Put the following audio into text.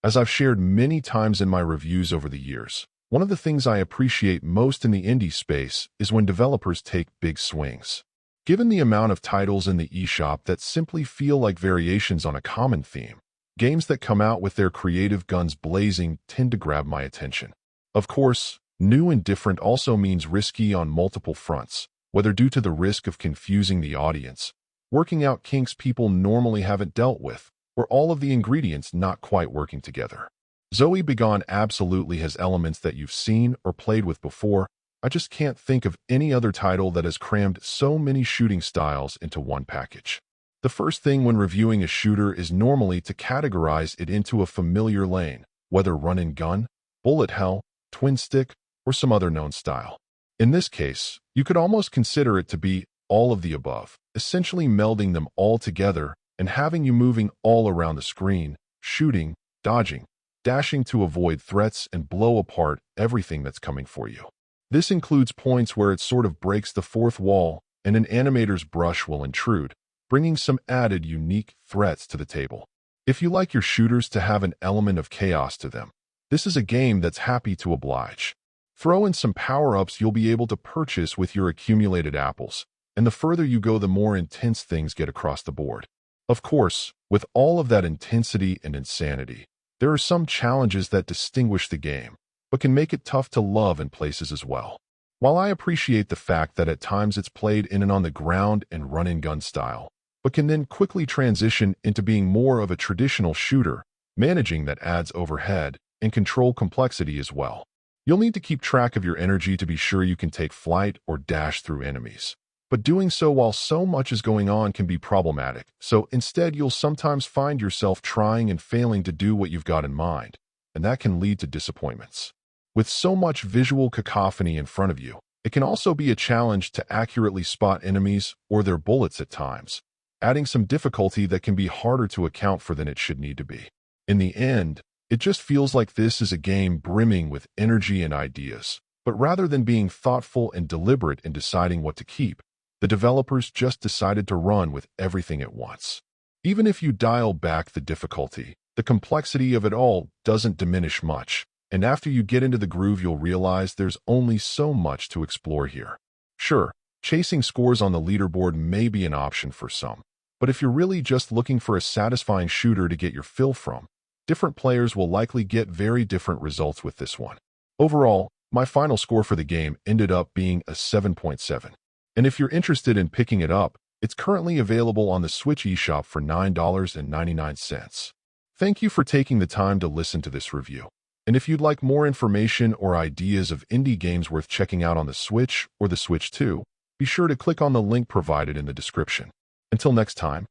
As I've shared many times in my reviews over the years, one of the things I appreciate most in the indie space is when developers take big swings. Given the amount of titles in the eShop that simply feel like variations on a common theme, games that come out with their creative guns blazing tend to grab my attention. Of course, new and different also means risky on multiple fronts, whether due to the risk of confusing the audience, working out kinks people normally haven't dealt with, or all of the ingredients not quite working together. ZOE Begone absolutely has elements that you've seen or played with before. I just can't think of any other title that has crammed so many shooting styles into one package. The first thing when reviewing a shooter is normally to categorize it into a familiar lane, whether run and gun, bullet hell, twin stick, or some other known style. In this case, you could almost consider it to be all of the above, essentially melding them all together and having you moving all around the screen, shooting, dodging, dashing to avoid threats and blow apart everything that's coming for you. This includes points where it sort of breaks the fourth wall and an animator's brush will intrude, bringing some added unique threats to the table. If you like your shooters to have an element of chaos to them, this is a game that's happy to oblige. Throw in some power-ups you'll be able to purchase with your accumulated apples, and the further you go, the more intense things get across the board. Of course, with all of that intensity and insanity, there are some challenges that distinguish the game, but can make it tough to love in places as well. While I appreciate the fact that at times it's played in and on the ground and run-and-gun style, but can then quickly transition into being more of a traditional shooter, managing that adds overhead and control complexity as well. You'll need to keep track of your energy to be sure you can take flight or dash through enemies. But doing so while so much is going on can be problematic, so instead you'll sometimes find yourself trying and failing to do what you've got in mind, and that can lead to disappointments. With so much visual cacophony in front of you, it can also be a challenge to accurately spot enemies or their bullets at times, adding some difficulty that can be harder to account for than it should need to be. In the end, it just feels like this is a game brimming with energy and ideas, but rather than being thoughtful and deliberate in deciding what to keep, the developers just decided to run with everything at once. Even if you dial back the difficulty, the complexity of it all doesn't diminish much, and after you get into the groove you'll realize there's only so much to explore here. Sure, chasing scores on the leaderboard may be an option for some, but if you're really just looking for a satisfying shooter to get your fill from, different players will likely get very different results with this one. Overall, my final score for the game ended up being a 7.7. And if you're interested in picking it up, it's currently available on the Switch eShop for $9.99. Thank you for taking the time to listen to this review. And if you'd like more information or ideas of indie games worth checking out on the Switch or the Switch 2, be sure to click on the link provided in the description. Until next time,